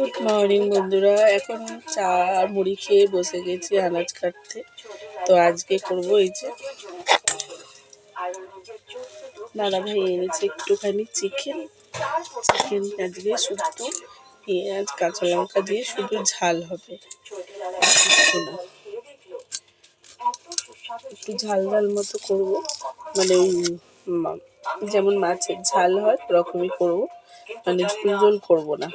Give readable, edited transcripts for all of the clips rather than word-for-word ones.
Good morning বন্ধুরা, এখন চা আর মুড়ি খেয়ে বসে গেছি আনাজ কাটতে। তো আজকে করবো এই যে দাদা ভাই এনেছে একটুখানি চিকেন আজকে শুধু পেঁয়াজ কাঁচা লঙ্কা দিয়ে শুধু ঝাল হবে, কিছু না। একটু ঝাল ঝাল মতো করবো, মানে যেমন মাছের ঝাল হয় ওরকমই করবো, মানে ঝোল ঝোল করবো না।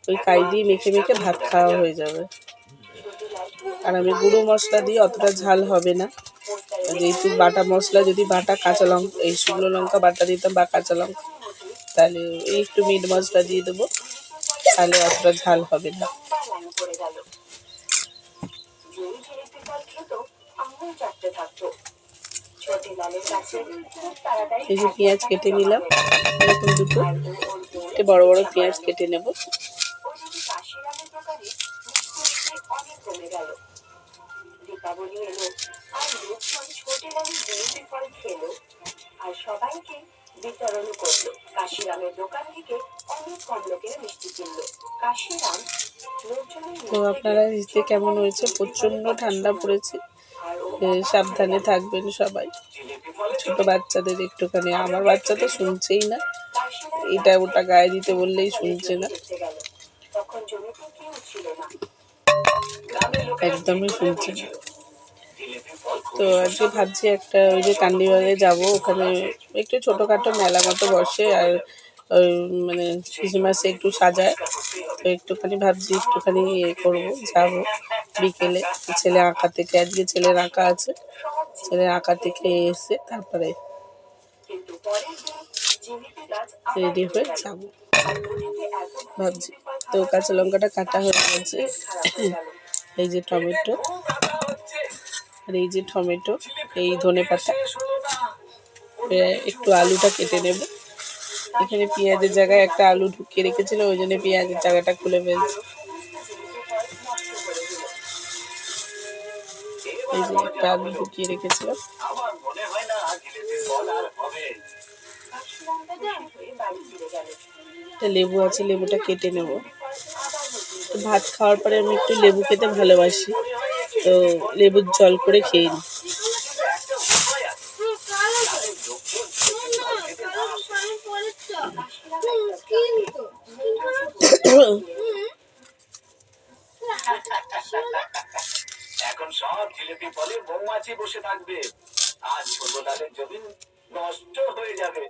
ওই কাই দিয়ে মেখে মেখে ভাত খাওয়া হয়ে যাবে। আর আমি গুঁড়ো মশলা দিয়ে অতটা ঝাল হবে না, যেহেতু বাটা মশলা, যদি বাটা কাঁচা লঙ্কা, এই শুকনো লঙ্কা বাটা দিতাম বা কাঁচা লঙ্কা, তাহলে এই একটু মিট মশলা দিয়ে দেবো, তাহলে অতটা ঝাল হবে না। এই যে পেঁয়াজ কেটে নিলাম, এরকম দুটো বড় বড় পেঁয়াজ কেটে নেব। দীপাবলি এলো আর লোকজন ছোটের আলু জিলিপির ফল খেলো আর সবাইকে বিতরণ করলো। কাশিরামের দোকান থেকে অনেক কম লোকেরা মিষ্টি কিনলো। কাশিরাম তো আপনারা দেখতে কেমন হয়েছে? প্রচন্ড ঠান্ডা পড়েছে, সাবধানে থাকবেন সবাই। ছোট বাচ্চাদের একটুখানি, আমার বাচ্চা তো শুনছেই না, এটা ওটা গায়ে দিতে বললেই শুনছে না, একদমই শুনছে না। তো আজকে ভাবছি একটা ওই যে কান্দিবাগে যাবো, ওখানে একটু ছোটোখাটো মেলা মতো বসে, আর ওই মানে ক্রিসমাসে একটু সাজায়, তো একটুখানি ভাবছি একটুখানি করবো, যাবো বিকেলে। ছেলে আঁকা থেকে, আজকে ছেলের আঁকা আছে, ছেলের আঁকা থেকে এসে তারপরে রেডি হয়ে যাবো ভাবছি। তো কাঁচা লঙ্কাটা কাটা হয়ে গেছে, এই যে টমেটো, আর এই যে টমেটো, এই ধনে পাতা, একটু আলুটা কেটে নেব। এখানে পেঁয়াজের জায়গায় একটা আলু ঢুকিয়ে রেখেছিল, ওই জন্য পেঁয়াজের জায়গাটা খুলে ফেলছি। এই যে একটা আলু ঢুকিয়ে রেখেছিলাম। লেবু আছে, লেবুটা কেটে নেব। ভাত খাওয়ার পরে আমি একটু লেবু খেতে ভালোবাসি, তো লেবুর জল করে খেয়ে নিই। এখন সব জিলিপি ফলে মৌমাছি বসে থাকবে, আর ছোট ডালের জমি নষ্ট হয়ে যাবে।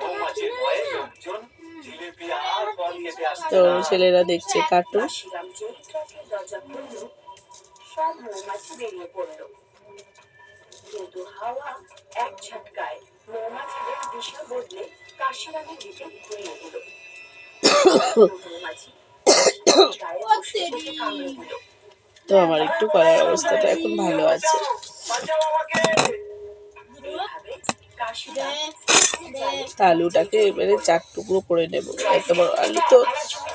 মৌমাছির ভয়ে লোকজন জিলিপি আর ফল খেতে আসছে। তো ছেলেরা দেখছে কার্টুন। সব মৌমাছি বেরিয়ে পড়লো, কিন্তু হাওয়া এক ঝটকায় মৌমাছিদের দিশা বদলে কাশিরামের দিকে ঘুরিয়ে দিল। তো আমার একটু করার অবস্থাটা এখন ভালো আছে। আলুটাকে এবারে 4 টুকরো করে নেব, এত বড় আলু তো,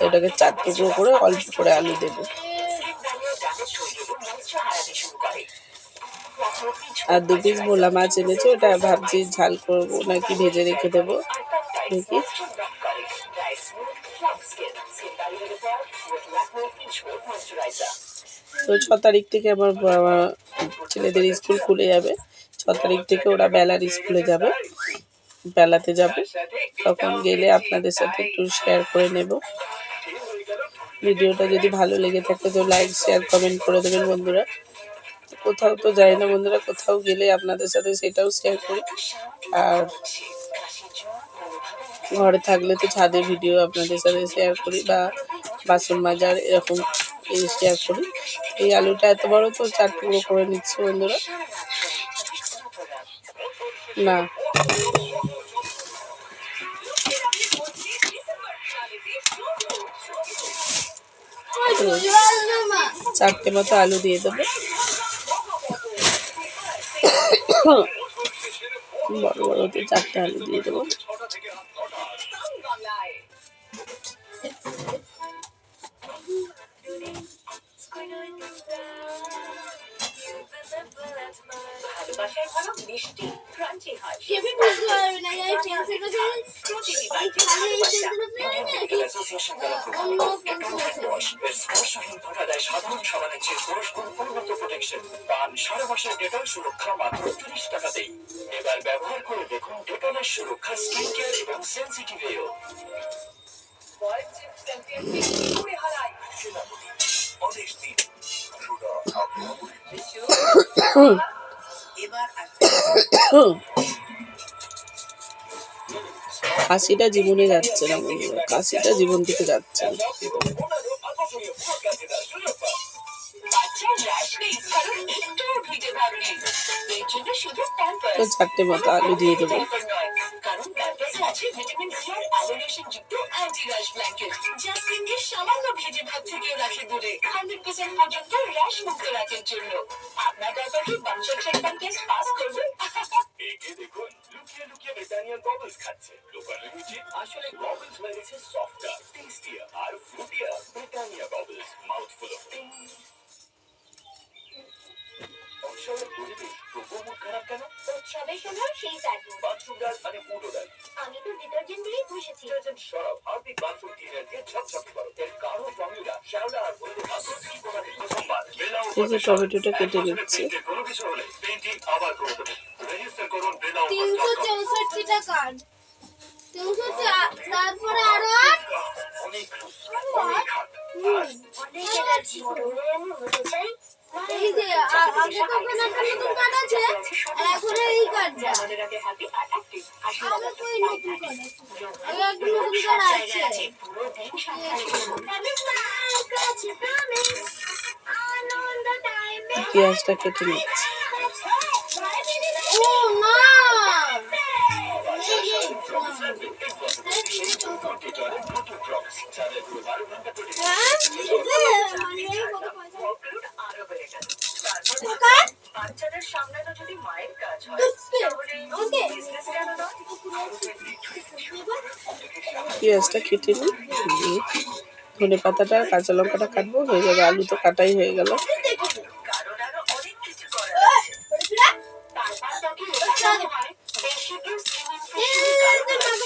এটাকে 4 টুকরো করে অল্প করে আলু দেব। আর 2 পিস ভোলা মাছ এনেছে, ওটা ভাবছি ঝাল করবো নাকি ভেজে রেখে দেবো, দেখি। তো 6 তারিখ থেকে আমার ছেলেদের স্কুল খুলে যাবে। 6 তারিখ থেকে ওরা বেলার স্কুলে যাবে, বেলাতে যাবে। তখন গেলে আপনাদের সাথে একটু শেয়ার করে নেব। ভিডিওটা যদি ভালো লেগে থাকে তো লাইক শেয়ার কমেন্ট করে দেবেন বন্ধুরা। কোথাও তো যাই না বন্ধুরা, কোথাও গেলে আপনাদের সাথে সেটাও শেয়ার করি, আর ঘরে থাকলে তো ছাদে ভিডিও আপনাদের সাথে শেয়ার করি, বা বাসন মাজার এরকম এই শেয়ার করি। এই আলুটা এত বড় তো 4 টুকরো করে নিচ্ছি বন্ধুরা। না, চারটে মতো আলু দিয়ে দেবো, বড় বড়তে 4টে আলু দিয়ে দেবো। ভালোবাসার ভালো মিষ্টি ক্রাঞ্চি হয়, স্পর্শহীন পাঠায় সাধারণ সাবানের চেয়ে 10 গুণ উন্নত প্রোটেকশন। পান 12 মাসের ডেটল সুরক্ষা মাত্র 30 টাকাতেই। এবার ব্যবহার করে দেখুন ডেটলের সুরক্ষা স্কিন কেয়ার এবং সেন্সিটিভেও। কাশিটা জীবনে যাচ্ছে না বন্ধুরা, কাশিটা জীবন থেকে যাচ্ছে না। তো 4টে মতো আলু দিয়ে দেবো। কারণ প্যাম্পাসে আছে ভিটামিন সি আর অ্যালোরেশন যুক্ত অ্যান্টি র্যাশ ব্ল্যাঙ্কেট, যা স্কিনকে সামান্য ভেজে ভাব থেকে রাখে দূরে 100% পর্যন্ত র্যাশ মুক্ত রাখার জন্য। আপনার ব্যাপারে বাঞ্চল ট্রিটমেন্ট টেস্ট পাস করবে। একে দেখুন লুকিয়ে লুকিয়ে ব্রিটানিয়া বাবলস খাচ্ছে। লোকালের উচিত আসলে বাবলস হয়ে গেছে সফটার, টেস্টিয়ার আর fruitier. Britannia bubbles, mouthful of things. উৎসবের পরিবেশ তবুও মুড খারাপ কেন? উৎসবের সময় সেই জাদু। বাথরুম ডাল মানে ফুটো ডাল। আমি তো ডিটারজেন্ট দিয়েই বসেছি। ডিটারজেন্ট সরাও, হার্পিক বাথরুম ক্লিনার দিয়ে ঝকঝকে করো। এর কারো ফর্মুলা শ্যাওলা আর হলুদ আসল পোড়াতে প্রথমবার বেলাও। এই যে টমেটোটা কেটে নিচ্ছি। কোনো কিছু হলে পেইন্টিং আবার করে দেবেন। রেজিস্টার করুন বেলাও। 364 টাকা। 300 তারপরে আরো অনেক অনেক হাত। অনেক এনার্জি। আমি হতে চাই। এই যে আগে তো ওখানে একটা নতুন কার্ড আছে আর এখন এই কার্ডটা। আমাদের আগে হ্যাপি আর অ্যাক্টিভ। আগে তো এই নতুন কার্ড আছে। আগে একটা নতুন কার্ড আছে। পুরো দিন আনন্দ টাইমে। পেঁয়াজটা কেটে নিচ্ছি। ও না বাচ্চাদের সামলানো যদি মায়ের কাজ হয় তাহলে বিজনেস কেন নয়? পেঁয়াজটা কেটে নিই, দিয়ে ধনে পাতাটা কাঁচা লঙ্কাটা কাটবো, হয়ে যাবে। আলু তো কাটাই হয়ে গেল। কারণ আরো অনেক কিছু করার আছে। তারপর তাকে বোঝাতে হয় বেশি কেউ স্কিন ইনফেকশনের কারণ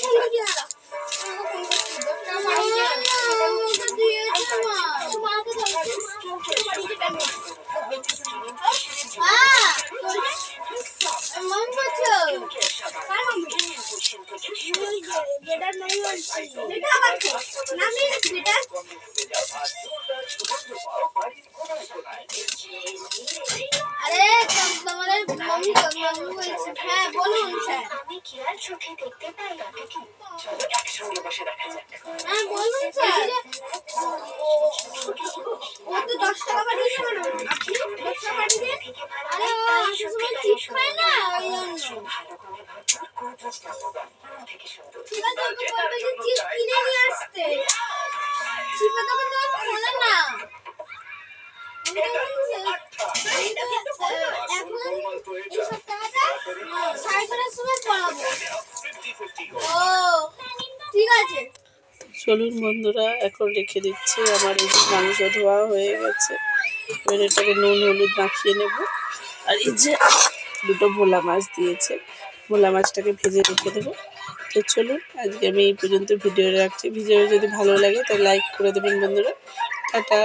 আরে তোমাদের মম্মি বলছে। হ্যাঁ বলুন স্যার। আমি কি আর চোখে দেখতে পাই না কি? চলো একসঙ্গে বসে দেখা যাক। হ্যাঁ বলুন স্যার। ও তো 10 টাকা পাঠিয়েছে কেন? আপনি 10 টাকা পাঠিয়ে দেন। আরে ও আসার সময় চিপস খায় না ওই জন্য। ভালো করে ভাবছো কোন চেষ্টা করবা থেকে সুন্দর। ঠিক আছে ওকে বলবে যে চিপস কিনে নিয়ে আসতে। চিপস তো খোলে না। এখন এই সপ্তাহটা সাইকেলের সময় পড়াবো। ও ঠিক আছে। চলুন বন্ধুরা, এখন রেখে দিচ্ছি। আমার এই যে মাংস ধোয়া হয়ে গেছে, এবার এটাকে নুন হলুদ মাখিয়ে নেব। আর এই যে দুটো ভোলা মাছ দিয়েছে, ভোলা মাছটাকে ভেজে রেখে দেবো। তো চলুন আজকে আমি এই পর্যন্ত ভিডিও রাখছি। ভিডিও যদি ভালো লাগে তাহলে লাইক করে দেবেন বন্ধুরা। টাটা।